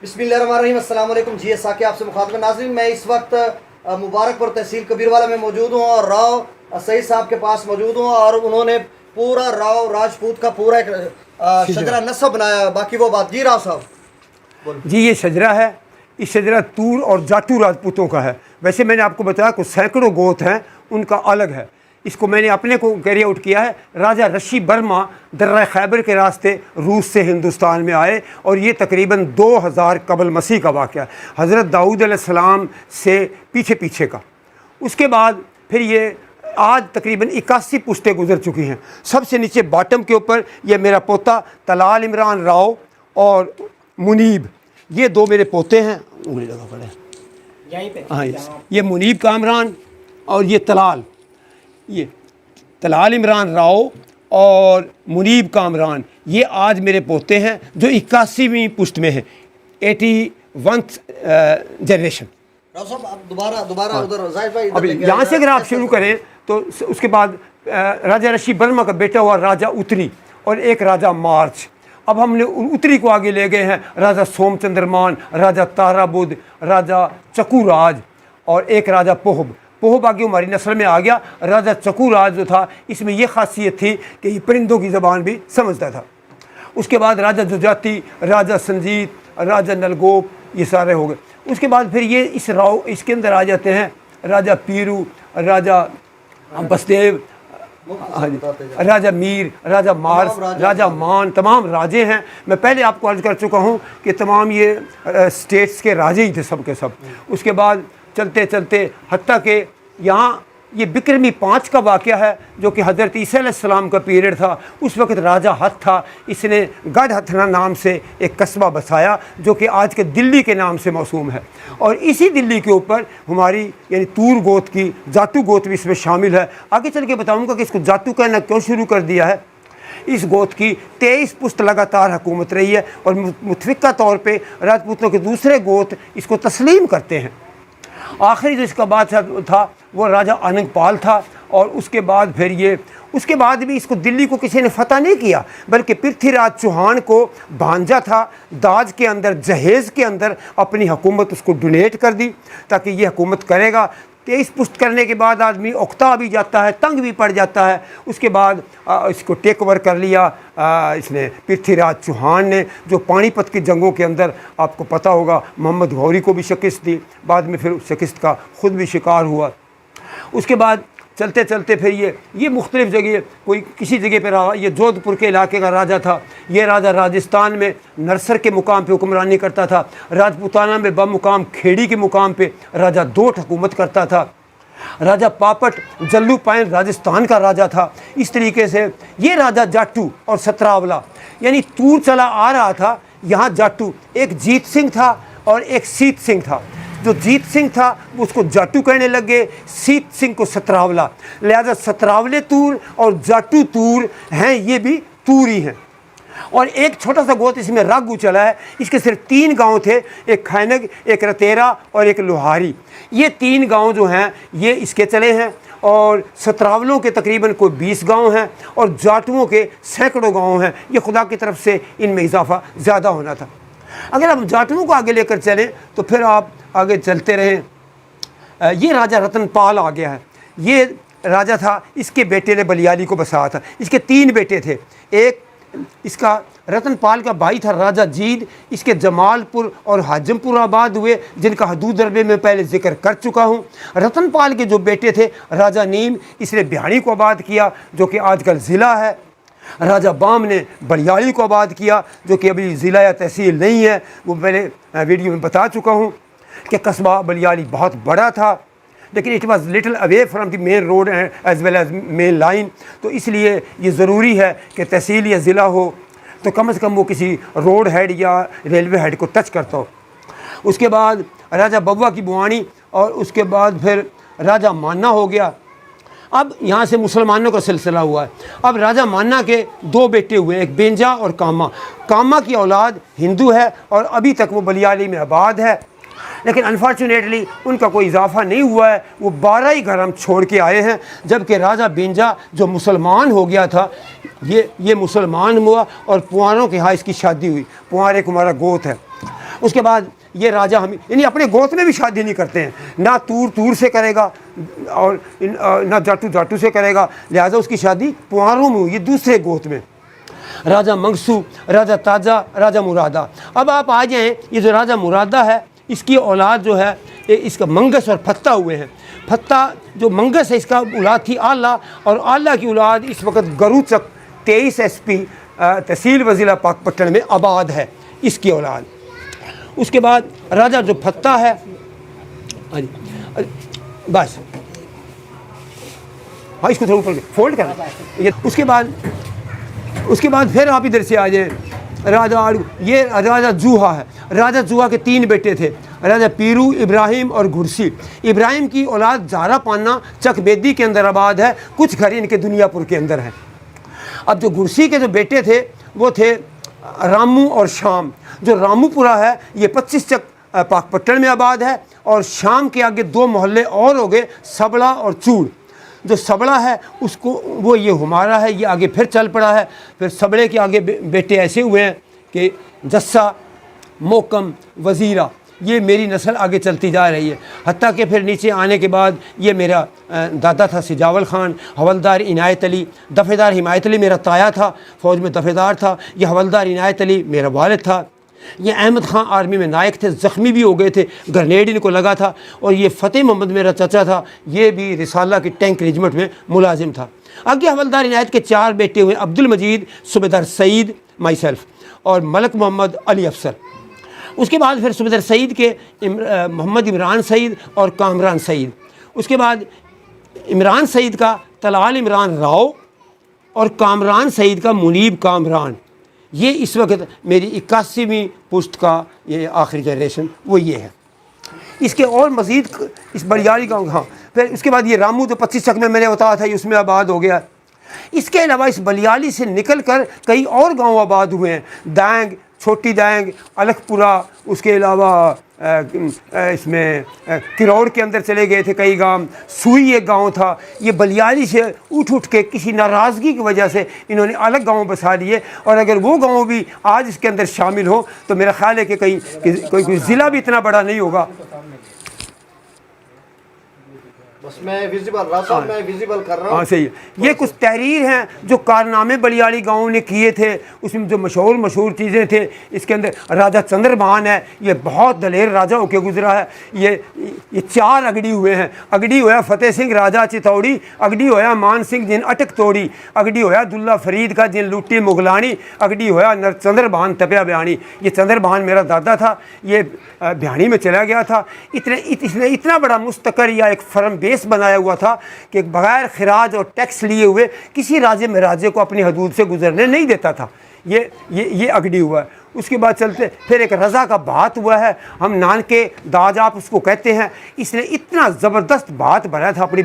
बिस्मिल्लाहिर्रहमानिर्रहीम। अस्सलाम वालेकुम। जी साकिब आपसे मुखातब नाज़रीन, मैं इस वक्त मुबारकपुर तहसील कबीरवाला में मौजूद हूँ और राव सईद साहब के पास मौजूद हूँ और उन्होंने पूरा राव राजपूत का पूरा एक शजरा नस्ब बनाया। बाकी वो बात जी राव साहब जी, ये शजरा है। इस शजरा तूर और जाटू राजपूतों का है। वैसे मैंने आपको बताया कुछ सैकड़ों गोत हैं, उनका अलग है। इसको मैंने अपने को कैरी आउट किया है। राजा ऋषि बर्मा दर्रा खैबर के रास्ते रूस से हिंदुस्तान में आए और ये तकरीबन 2000 कबल मसीह का वाक़या है, हज़रत दाऊद अलैहिस्सलाम से पीछे पीछे का। उसके बाद फिर ये आज तकरीबन 81 पुश्तें गुजर चुकी हैं। सबसे नीचे बॉटम के ऊपर ये मेरा पोता तलाल इमरान राव और मुनीब, ये दो मेरे पोते हैं। उंगली लगा पड़े यहीं पे। हाँ, ये मुनीब कामरान और ये तलाल, ये तलाल इमरान राव और मुनीब कामरान, ये आज मेरे पोते हैं जो 81वीं पुश्त में हैं, 81th जनरेशन। राव साहब आप दोबारा उधर जाहिद भाई अभी यहाँ से अगर आप शुरू करें तो उसके बाद राजा ऋषि बर्मा का बेटा हुआ राजा उत्तरी और एक राजा मार्च। अब हमने उत्तरी को आगे ले गए हैं, राजा सोमचंद्रमान, राजा ताराबुद, राजा चकूराज और एक राजा पोहब। पोहब आगे हमारी नस्ल में आ गया। राजा चकूराज जो था, इसमें यह खासियत थी कि ये परिंदों की ज़बान भी समझता था। उसके बाद राजा जुजाती, राजा संजीत, राजा नलगोप, ये सारे हो गए। उसके बाद फिर ये इसके अंदर आ जाते हैं राजा पीरू, राजा बसदेव, राजा मीर, राजा मार्स, राजा मान, तमाम राजे हैं। मैं पहले आपको अर्ज कर चुका हूँ कि तमाम ये स्टेट्स के राजे ही थे सब के सब। उसके बाद चलते चलते हत्ता के यहाँ ये बिक्रमी 5 का वाक़या है जो कि हज़रत ईसा अलैहिस्सलाम का पीरियड था। उस वक्त राजा हथ था, इसने गढ़ हथना नाम से एक कस्बा बसाया जो कि आज के दिल्ली के नाम से मौसूम है। और इसी दिल्ली के ऊपर हमारी यानी तूर गोत की जाटू गोत भी इसमें शामिल है। आगे चल के बताऊँगा कि इसको जाटू कहना क्यों शुरू कर दिया है। इस गोत की 23 पुश्त लगातार हुकूमत रही है और मुतफ़िक़ा तौर पर राजपूतों के दूसरे गोत इसको तस्लीम करते हैं। आखिरी जो इसका बादशाह था वो राजा अनंगपाल था और उसके बाद फिर उसके बाद भी इसको दिल्ली को किसी ने फतह नहीं किया, बल्कि पृथ्वीराज चौहान को भांजा था दाज के अंदर, जहेज़ के अंदर अपनी हुकूमत उसको डोनेट कर दी ताकि ये हुकूमत करेगा। 23 पुश्त करने के बाद आदमी उकता भी जाता है, तंग भी पड़ जाता है। उसके बाद इसको टेक ओवर कर लिया इसने पृथ्वीराज चौहान ने, जो पानीपत की जंगों के अंदर आपको पता होगा मोहम्मद गौरी को भी शिकस्त दी, बाद में फिर शिकस्त का ख़ुद भी शिकार हुआ। उसके बाद चलते चलते फिर ये मुख्तलिफ़ जगह, कोई किसी जगह पर रहा। ये जोधपुर के इलाके का राजा था। ये राजा राजस्थान में नरसर के मुकाम पे हुक्मरानी करता था। राजपूताना में बमुकाम खेड़ी के मुकाम पे राजा दोट हुकूमत करता था। राजा पापट जल्लू पायन राजस्थान का राजा था। इस तरीके से ये राजा जाटू और सतरावला यानी तूर चला आ रहा था। यहाँ जाटू एक जीत सिंह था और एक सीत सिंह था। जो जीत सिंह था उसको जाटू कहने लगे, सीत सिंह को सतरावला। लिहाजा सतरावले तूर और जाटू तूर हैं, ये भी तूर ही हैं। और एक छोटा सा गोत इसमें रागू चला है। इसके सिर्फ 3 गांव थे, एक खैनग, एक रतेरा और एक लोहारी। ये 3 गांव जो हैं ये इसके चले हैं। और सतरावलों के तकरीबन कोई 20 गांव हैं और जाटुओं के सैकड़ों गांव हैं। ये खुदा की तरफ से इनमें इजाफा ज़्यादा होना था। अगर हम जाटुओं को आगे लेकर चलें तो फिर आप आगे चलते रहें। ये राजा रतनपाल आ गया है। ये राजा था, इसके बेटे ने बलियाली को बसाया था। इसके 3 बेटे थे। एक इसका रतनपाल का भाई था राजा जीद। इसके जमालपुर और हाजमपुर आबाद हुए, जिनका हदूद दरबे में पहले जिक्र कर चुका हूँ। रतनपाल के जो बेटे थे राजा नीम, इसने बिहाड़ी को आबाद किया जो कि आजकल ज़िला है। राजा बाम ने बलियाली को आबाद किया जो कि अभी ज़िला या तहसील नहीं है। वो मैंने वीडियो में बता चुका हूँ कि कस्बा बलियाली बहुत बड़ा था, लेकिन it was little away from the main road as well as main line. तो इसलिए ये ज़रूरी है कि तहसील या ज़िला हो तो कम से कम वो किसी रोड हेड या रेलवे हेड को टच करता हो। उसके बाद राजा बब्वा की बुआनी और उसके बाद फिर राजा मान्ना हो गया। अब यहाँ से मुसलमानों का सिलसिला हुआ है। अब राजा मान्ना के 2 बेटे हुए, एक बेंजा और कामा। कामा की औलाद हिंदू है और अभी तक वो बलियाली में आबाद है, लेकिन अनफॉर्चुनेटली उनका कोई इजाफा नहीं हुआ है। वो 12 ही घर हम छोड़ के आए हैं, जबकि राजा बेंजा जो मुसलमान हो गया था ये मुसलमान हुआ और पुआरों के यहाँ इसकी शादी हुई। पुआर एक हमारा गोत है। उसके बाद ये राजा हम यानी अपने गोत में भी शादी नहीं करते हैं, ना तूर से करेगा और ना जाटू से करेगा, लिहाजा उसकी शादी पुआरों में हुई, ये दूसरे गोत में। राजा मंगसू, राजा ताजा, राजा मुरादा। अब आप आ जाएँ, ये जो राजा मुरादा है इसकी औलाद जो है इसका मंगस और फत्ता हुए हैं। फत्ता जो मंगस है इसका औलाद थी आला, और आला की औलाद इस वक्त गरुचक 23 SP तहसील वजीला पाकपट्टन में आबाद है, इसकी औलाद। उसके बाद राजा जो फत्ता है, बस हाँ इसको थोड़ा ऊपर फोल्ड कर। उसके बाद फिर आप इधर से आ जाए, ये राजा जूहा है। राजा जूहा के 3 बेटे थे, राजा पीरू, इब्राहिम और घुरसी। इब्राहिम की औलाद जारा पाना चकबेदी के अंदर आबाद है, कुछ घर इनके दुनियापुर के अंदर हैं। अब जो घुरसी के जो बेटे थे वो थे रामू और शाम। जो रामूपुरा है ये 25 चक पाकपट्टन में आबाद है, और शाम के आगे 2 मोहल्ले और हो गए, सबड़ा और चूड़। जो सबड़ा है उसको वो ये हुमारा है, ये आगे फिर चल पड़ा है। फिर सबड़े के आगे बेटे ऐसे हुए हैं कि जस्सा, मोकम, वज़ीरा, ये मेरी नस्ल आगे चलती जा रही है। हत्ता कि फिर नीचे आने के बाद ये मेरा दादा था सिजावल ख़ान, हवलदार इनायत अली, दफ़ेदार हिमायत अली मेरा ताया था, फ़ौज में दफ़ेदार था। ये हवलदार इनायत अली मेरा वालिद था। ये अहमद ख़ान आर्मी में नायक थे, ज़ख्मी भी हो गए थे, ग्रेनेड इनको लगा था। और ये फ़तेह मोहम्मद मेरा चाचा था, ये भी रिसाला की टैंक रेजिमेंट में मुलाजिम था। आगे हवलदार इनायत के 4 बेटे हुए, अब्दुल मजीद, सूबेदार सईद, माई सेल्फ, और मलक मोहम्मद अली अफसर। उसके बाद फिर सूबेदार सईद के मोहम्मद इमरान सईद और कामरान सईद। उसके बाद इमरान सईद का तलाल इमरान राव और कामरान सईद का मुनीब कामरान। ये इस वक्त मेरी 81वीं पुश्त का ये आखिरी जनरेशन वो ये है। इसके और मज़ीद इस बलियाली गाँव, हाँ फिर उसके बाद ये रामू जो 25 चक में मैंने बताया था, उसमें आबाद हो गया। इसके अलावा इस बलियाली से निकल कर कई और गांव आबाद हुए हैं, दांग, छोटी दांग, अलखपुरा, उसके अलावा इसमें किरौड़ के अंदर चले गए थे कई गांव। सुई एक गांव था। ये बलियाली से उठ के किसी नाराज़गी की वजह से इन्होंने अलग गांव बसा लिए, और अगर वो गांव भी आज इसके अंदर शामिल हो तो मेरा ख्याल है कि कोई ज़िला भी इतना बड़ा नहीं होगा। बस मैं विजिबल कर रहा हूँ। हाँ सही है। ये कुछ तहरीर हैं जो कारनामे बलियाली गाँव ने किए थे, उसमें जो मशहूर चीज़ें थे। इसके अंदर राजा चंद्रभान है, ये बहुत दलेर राजा होकर गुजरा है। ये 4 अगड़ी हुए हैं। अगड़ी होया फतेह सिंह राजा चितौड़ी, अगड़ी होया मान सिंह जिन अटक तोड़ी, अगड़ी होया दुल्ला फरीद का जिन लूटी मुगलानी, अगड़ी होया नर चंद्रभान तपिया बयानी। ये चंद्रभान मेरा दादा था, ये बयानी में चला गया था। इसने इतना बड़ा मुस्तकर या एक फर्म बेस बनाया हुआ था कि बगैर खराज और टैक्स लिए हुए किसी राज्य में राज्य को अपनी हदूद से गुजरने नहीं देता था। ये अगड़ी हुआ है। उसके बाद चलते फिर एक रज़ा का बात हुआ है, हम नान के दाज आप उसको कहते हैं। इसने इतना ज़बरदस्त बात बनाया था अपनी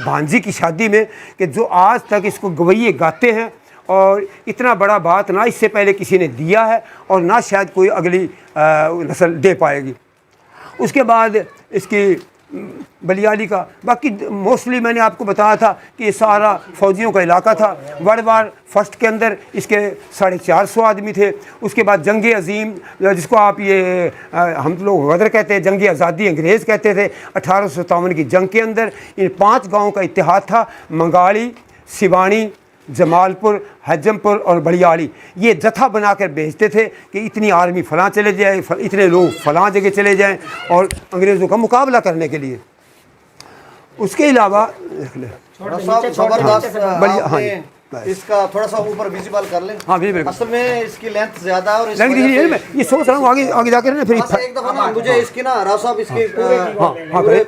भांजी की शादी में कि जो आज तक इसको गवैये गाते हैं, और इतना बड़ा बात ना इससे पहले किसी ने दिया है और ना शायद कोई अगली नस्ल दे पाएगी। उसके बाद इसकी बलियाली का बाकी मोस्टली मैंने आपको बताया था कि ये सारा फ़ौजियों का इलाका था। वर्ल्ड वार फर्स्ट के अंदर इसके 450 आदमी थे। उसके बाद जंग अज़ीम, जिसको आप ये हम लोग गदर कहते हैं, जंग आज़ादी अंग्रेज़ कहते थे, 1857 की जंग के अंदर इन 5 गाँवों का इत्तेहाद था। मंगाली, सिवानी, जमालपुर, हजमपुर और बलियाली। ये जत्था बनाकर भेजते थे कि इतनी आर्मी फ़लाँ चले जाए, इतने लोग फ़लाँ जगह चले जाएं और अंग्रेज़ों का मुकाबला करने के लिए। उसके अलावा इसका थोड़ा सा ऊपर विजिबल कर लें। हाँ बिल्कुल। असल में इसकी लेंथ ज़्यादा है और ये सोच रहा हूँ आगे जाकर ना फिर एक दफ़ा ना मुझे इसकी ना राव साहब इसकी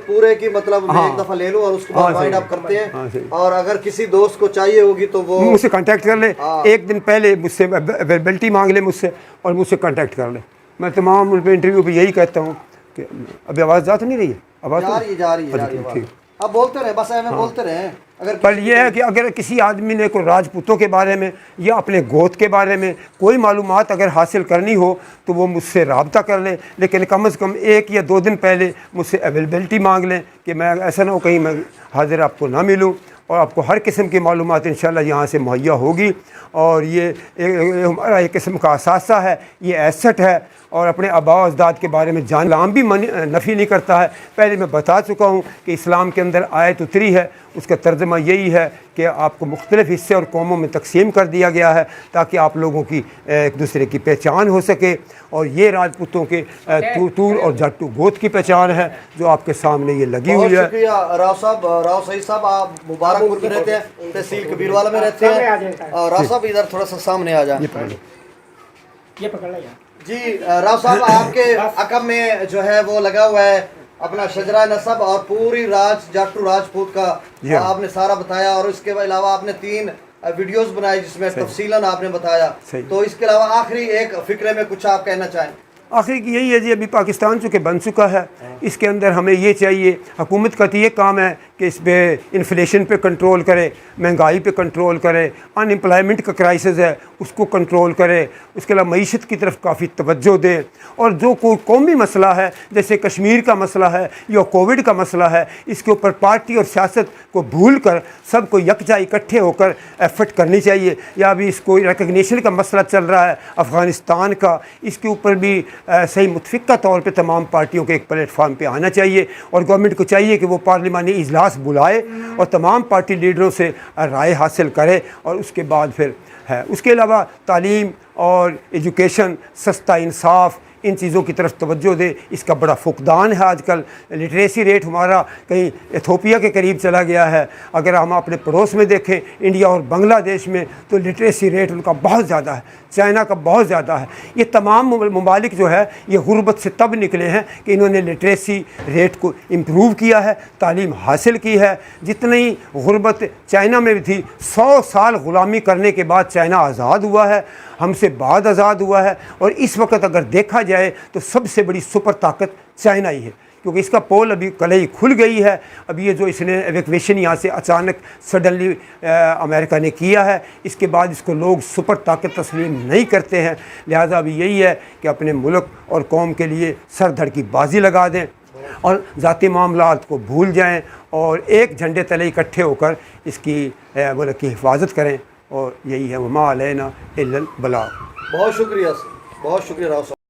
पूरे की मतलब मैं एक दफ़ा ले लूँ और उसके बाद वाइड अप करते हैं। और अगर किसी दोस्त को चाहिए होगी तो वो मुझसे कांटेक्ट कर ले, एक दिन पहले मुझसे अवेलेबिलिटी मांग ले मुझसे और मुझसे कांटेक्ट कर ले। मैं तमाम उन पर इंटरव्यू पर यही कहता हूँ कि अभी आवाज़ जा तो नहीं रही है? आवाज़ जा रही है। अब बोलते रहे, बस हमें बोलते रहे। पर यह है कि अगर किसी आदमी ने कोई राजपूतों के बारे में या अपने गोत के बारे में कोई मालूमात अगर हासिल करनी हो तो वो मुझसे रब्ता कर ले, लेकिन कम से कम 1 या 2 दिन पहले मुझसे अवेलेबिलिटी मांग लें कि मैं ऐसा ना हो कहीं मैं हाजिर आपको ना मिलूं। और आपको हर किस्म की मालूमात इंशाल्लाह यहाँ से मुहैया होगी। और ये हमारा एक किस्म का असासा है, ये एसेट है, और अपने आबा अजदाद के बारे में जान इस्लाम भी नफ़ी नहीं करता है। पहले मैं बता चुका हूँ कि इस्लाम के अंदर आयत उतरी है, उसका तर्जुमा यही है कि आपको मुख्तलिफ़ हिस्से और कौमों में तकसीम कर दिया गया है ताकि आप लोगों की एक दूसरे की पहचान हो सके। और ये राजपूतों के तूर और जाटू गोत की पहचान है जो आपके सामने ये लगी हुई है। शुक्रिया राव साहब, राव सईद साहब, आप मुबारकपुर में रहते हैं, तहसील कबीरवाला में रहते हैं। राव साहब इधर थोड़ा सा सामने आ जाए। ये पकड़ लो यार। जी राव साहब, आपके अकब में जो है वो लगा हुआ है अपना शजरा नसब और पूरी जाटू राजपूत का आपने सारा बताया, और इसके अलावा आपने 3 वीडियोस बनाए जिसमें तफसीलन आपने बताया। तो इसके अलावा आखिरी एक फिक्रे में कुछ आप कहना चाहें? आखिर की यही है जी, अभी पाकिस्तान चूँकि बन चुका है, इसके अंदर हमें ये चाहिए, हुकूमत का तो ये काम है कि इस पर इन्फ्लेशन पे कंट्रोल करे, महंगाई पे कंट्रोल करे, अनएम्प्लॉयमेंट का क्राइसिस है उसको कंट्रोल करे, उसके अलावा मईशत की तरफ काफ़ी तवज्जो दे। और जो कोई कौमी मसला है जैसे कश्मीर का मसला है या कोविड का मसला है, इसके ऊपर पार्टी और सियासत को भूल कर सबको यकजा इकट्ठे होकर एफर्ट करनी चाहिए। या अभी इसको रिकग्निशन का मसला चल रहा है अफ़गानिस्तान का, इसके ऊपर भी सही मुतफ़िक़ा तौर पे तमाम पार्टियों के एक प्लेटफार्म पे आना चाहिए, और गवर्नमेंट को चाहिए कि वो पार्लिमानी इजलास बुलाए और तमाम पार्टी लीडरों से राय हासिल करे, और उसके बाद फिर है। उसके अलावा तालीम और एजुकेशन, सस्ता इंसाफ, इन चीज़ों की तरफ तवज्जो दे। इसका बड़ा फुकदान है आजकल। लिटरेसी रेट हमारा कहीं इथोपिया के करीब चला गया है। अगर हम अपने पड़ोस में देखें इंडिया और बांग्लादेश में, तो लिटरेसी रेट उनका बहुत ज़्यादा है, चाइना का बहुत ज़्यादा है। ये तमाम ममालिक जो है ये गुर्बत से तब निकले हैं कि इन्होंने लिटरेसी रेट को इम्प्रूव किया है, तालीम हासिल की है। जितनी गुर्बत चाइना में भी थी, 100 साल ग़ुलामी करने के बाद चाइना आज़ाद हुआ है, हमसे बाद आज़ाद हुआ है। और इस वक्त अगर देखा जाए तो सबसे बड़ी सुपर ताकत चाइना ही है, क्योंकि इसका पोल अभी कल ही खुल गई है। अभी ये जो इसने एवेक्वेशन यहाँ से अचानक सडनली अमेरिका ने किया है, इसके बाद इसको लोग सुपर ताकत तस्लीम नहीं करते हैं। लिहाजा अभी यही है कि अपने मुल्क और कौम के लिए सर धड़ की बाजी लगा दें और ज़ाती मामलात को भूल जाएं और एक झंडे तले इकट्ठे होकर इसकी मुल्क की हिफाजत करें। और यही है वमा अलैना इल्लल बलाग। बहुत शुक्रिया, बहुत शुक्रिया राव साहब।